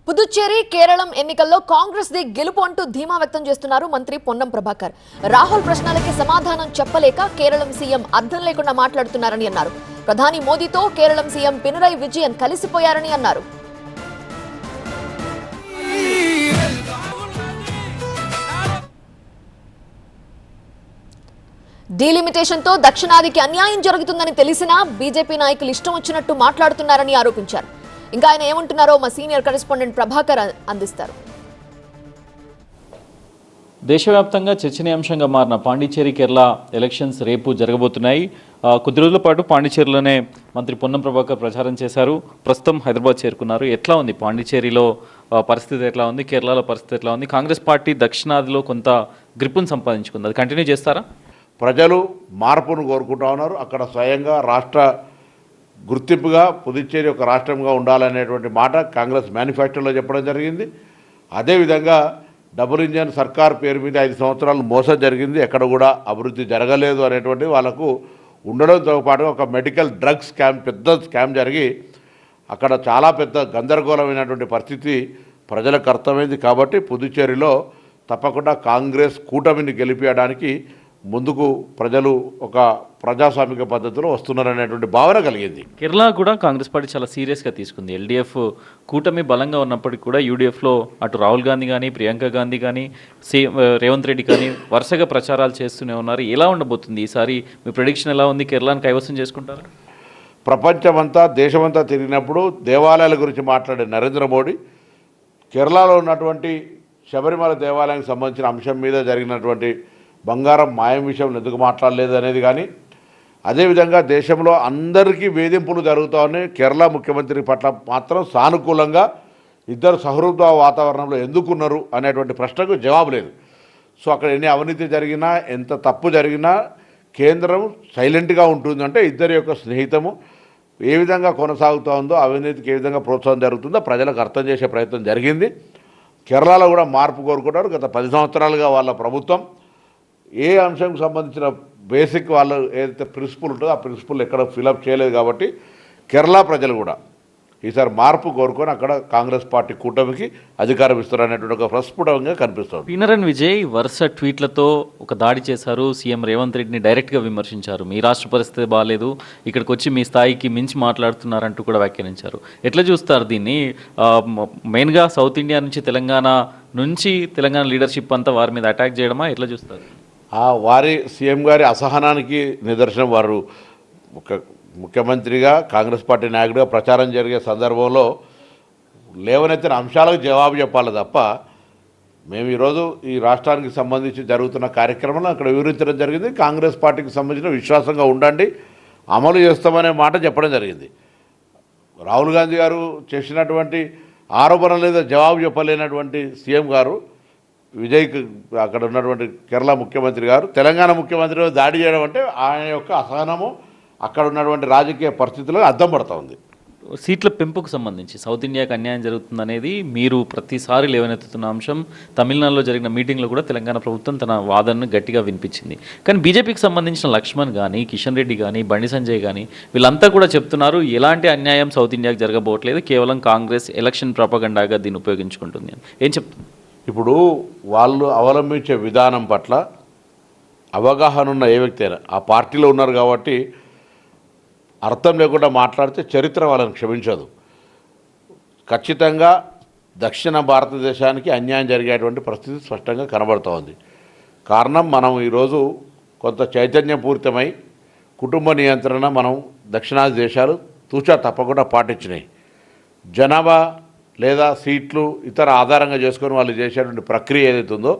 పుదుచ్చేరి కేరళం ఎన్నికల్లో కాంగ్రెస్ ది గెలుపు అంటూ ధీమా వ్యక్తం చేస్తున్నారు మంత్రి పొన్నం ప్రభాకర్. రాహుల్ ప్రశ్నలకి సమాధానం చెప్పలేక కేరళం సీఎం అర్థం లేకుండా మాట్లాడుతున్నారని అన్నారు. ప్రధాని మోదీతో కేరళం సీఎం పినరయి విజయన్ కలిసిపోయారని అన్నారు. డీలిమిటేషన్ తో దక్షిణాదికి అన్యాయం జరుగుతుందని తెలిసినా బీజేపీ నాయకులు ఇష్టం వచ్చినట్టు మాట్లాడుతున్నారని ఆరోపించారు. ఇంకా ఆయన ఏమంటున్నారో మా సీనియర్ కరెస్పాండెంట్ ప్రభాకర్ అందిస్తారు. దేశవ్యాప్తంగా చర్చనీయాంశంగా మారిన పాండిచ్చేరి కేరళ ఎలక్షన్స్ రేపు జరగబోతున్నాయి. కొద్ది రోజుల పాటు పాండిచ్చేరిలోనే మంత్రి పొన్నం ప్రభాకర్ ప్రచారం చేశారు. ప్రస్తుతం హైదరాబాద్ చేరుకున్నారు. ఎట్లా ఉంది పాండిచ్చేరిలో పరిస్థితి, ఎట్లా ఉంది కేరళలో పరిస్థితి ఎట్లా ఉంది? కాంగ్రెస్ పార్టీ దక్షిణాదిలో కొంత గ్రిప్పును సంపాదించుకుంది, అది కంటిన్యూ చేస్తారా? ప్రజలు మార్పును కోరుకుంటా ఉన్నారు. అక్కడ స్వయంగా రాష్ట్ర గుర్తింపుగా పుదుచ్చేరి ఒక రాష్ట్రంగా ఉండాలనేటువంటి మాట కాంగ్రెస్ మేనిఫెస్టోలో చెప్పడం జరిగింది. అదేవిధంగా డబుల్ ఇంజన్ సర్కార్ పేరు మీద 5 సంవత్సరాలు మోసం జరిగింది, ఎక్కడ కూడా అభివృద్ధి జరగలేదు అనేటువంటి వాళ్ళకు ఉండడంతో పాటు ఒక మెడికల్ డ్రగ్ స్కామ్, పెద్ద స్కామ్ జరిగి అక్కడ చాలా పెద్ద గందరగోళమైనటువంటి పరిస్థితి ప్రజలకు అర్థమైంది. కాబట్టి పుదుచ్చేరిలో తప్పకుండా కాంగ్రెస్ కూటమిని గెలిపించడానికి ముందుకు ప్రజలు ఒక ప్రజాస్వామిక పద్ధతిలో వస్తున్నారనేటువంటి భావన కలిగింది. కేరళ కూడా కాంగ్రెస్ పార్టీ చాలా సీరియస్గా తీసుకుంది. ఎల్డీఎఫ్ కూటమి బలంగా ఉన్నప్పటికీ కూడా యూడీఎఫ్లో అటు రాహుల్ గాంధీ కానీ, ప్రియాంక గాంధీ కానీ, రేవంత్ రెడ్డి కానీ వరుసగా ప్రచారాలు చేస్తూనే ఉన్నారు. ఎలా ఉండబోతుంది ఈసారి? మీ ప్రెడిక్షన్ ఎలా ఉంది? కేరళను కైవసం చేసుకుంటారు? ప్రపంచమంతా దేశమంతా తిరిగినప్పుడు దేవాలయాల గురించి మాట్లాడే నరేంద్ర మోడీ కేరళలో ఉన్నటువంటి శబరిమల దేవాలయానికి సంబంధించిన అంశం మీద జరిగినటువంటి బంగారం మాయం విషయం ఎందుకు మాట్లాడలేదు అనేది కానీ, అదేవిధంగా దేశంలో అందరికీ వేధింపులు జరుగుతూ ఉన్నాయి, కేరళ ముఖ్యమంత్రి పట్ల మాత్రం సానుకూలంగా ఇద్దరు సహృద వాతావరణంలో ఎందుకున్నారు అనేటువంటి ప్రశ్నకు జవాబు లేదు. సో అక్కడ ఎన్ని అవినీతి జరిగినా, ఎంత తప్పు జరిగినా కేంద్రం సైలెంట్గా ఉంటుందంటే ఇద్దరి యొక్క స్నేహితము ఏ విధంగా కొనసాగుతూ ఉందో, అవినీతికి ఏ విధంగా ప్రోత్సాహం జరుగుతుందో ప్రజలకు అర్థం చేసే ప్రయత్నం జరిగింది. కేరళలో కూడా మార్పు కోరుకుంటారు. గత 10 సంవత్సరాలుగా వాళ్ళ ప్రభుత్వం ఏ అంశంకి సంబంధించిన బేసిక్ వాళ్ళు ఏదైతే ప్రిన్సిపల్ ఉంటుందో ఆ ప్రిన్సిపల్ ఎక్కడ ఫిలప్ చేయలేదు. కాబట్టి కేరళ ప్రజలు కూడా ఈసారి మార్పు కోరుకొని అక్కడ కాంగ్రెస్ పార్టీ కూటమికి అధికారం ఇస్తారనేటువంటి ఒక ప్రస్ఫుటంగా కనిపిస్తుంది. పినరయి విజయ్ వరుస ట్వీట్లతో ఒక దాడి చేశారు. సీఎం రేవంత్ రెడ్డిని డైరెక్ట్గా విమర్శించారు. మీ రాష్ట్ర పరిస్థితి బాగాలేదు, ఇక్కడికి వచ్చి మీ స్థాయికి మించి మాట్లాడుతున్నారంటూ కూడా వ్యాఖ్యానించారు. ఎట్లా చూస్తారు దీన్ని? మెయిన్గా సౌత్ ఇండియా నుంచి తెలంగాణ లీడర్షిప్ అంతా వారి మీద అటాక్ చేయడమా? ఎట్లా చూస్తారు? వారి సీఎం గారి అసహనానికి నిదర్శనం. వారు ఒక ముఖ్యమంత్రిగా కాంగ్రెస్ పార్టీ నాయకుడిగా ప్రచారం జరిగే సందర్భంలో లేవనెత్తిన అంశాలకు జవాబు చెప్పాలి తప్ప, మేము ఈరోజు ఈ రాష్ట్రానికి సంబంధించి జరుగుతున్న కార్యక్రమాలను అక్కడ వివరించడం జరిగింది. కాంగ్రెస్ పార్టీకి సంబంధించిన విశ్వాసంగా ఉండండి, అమలు చేస్తామనే మాట చెప్పడం జరిగింది. రాహుల్ గాంధీ గారు చేసినటువంటి ఆరోపణల మీద జవాబు చెప్పలేనటువంటి సీఎం గారు విజయ్కి అక్కడ ఉన్నటువంటి కేరళ ముఖ్యమంత్రి గారు తెలంగాణ ముఖ్యమంత్రి దాడి చేయడం అంటే ఆయన యొక్క అసహనము అక్కడ ఉన్నటువంటి రాజకీయ పరిస్థితులకు అద్దం పడుతూ ఉంది. సీట్ల పెంపుకు సంబంధించి సౌత్ ఇండియాకి అన్యాయం జరుగుతుందనేది మీరు ప్రతిసారి లేవనెత్తుతున్న అంశం. తమిళనాడులో జరిగిన మీటింగ్లో కూడా తెలంగాణ ప్రభుత్వం తన వాదనను గట్టిగా వినిపించింది. కానీ బీజేపీకి సంబంధించిన లక్ష్మణ్ కానీ, కిషన్ రెడ్డి కానీ, బండి సంజయ్ కానీ వీళ్ళంతా కూడా చెప్తున్నారు ఎలాంటి అన్యాయం సౌత్ ఇండియాకి జరగబోవట్లేదు, కేవలం కాంగ్రెస్ ఎలక్షన్ ప్రాపగండాగా దీన్ని ఉపయోగించుకుంటుంది అని. ఏం చెప్తుంది? ఇప్పుడు వాళ్ళు అవలంబించే విధానం పట్ల అవగాహన ఉన్న ఏ వ్యక్తి అయినా ఆ పార్టీలో ఉన్నారు కాబట్టి అర్థం లేకుండా మాట్లాడితే చరిత్ర వాళ్ళని క్షమించదు. ఖచ్చితంగా దక్షిణ భారతదేశానికి అన్యాయం జరిగేటువంటి పరిస్థితి స్పష్టంగా కనబడుతూ ఉంది. కారణం, మనం ఈరోజు కొంత చైతన్యపూరితమై కుటుంబ నియంత్రణ మనం దక్షిణాది దేశాలు తూచా తప్పకుండా పాటించినాయి. జనాభా లేదా సీట్లు ఇతర ఆధారంగా చేసుకొని వాళ్ళు చేసేటువంటి ప్రక్రియ ఏదైతే ఉందో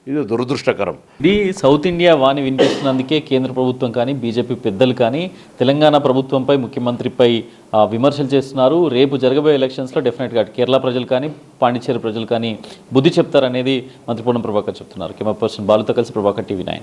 ఇది దురదృష్టకరం. ఇది సౌత్ ఇండియా వాణి వినిపిస్తున్నందుకే కేంద్ర ప్రభుత్వం కానీ, బీజేపీ పెద్దలు కానీ తెలంగాణ ప్రభుత్వంపై, ముఖ్యమంత్రిపై విమర్శలు చేస్తున్నారు. రేపు జరగబోయే ఎలక్షన్స్లో డెఫినెట్గా కేరళ ప్రజలు కానీ, పాండిచ్చేరి ప్రజలు కానీ బుద్ధి చెప్తారనేది మంత్రి పొన్నం ప్రభాకర్ చెప్తున్నారు. కెమెరా పర్సన్ బాలుతో కలిసి ప్రభాకర్, TV9.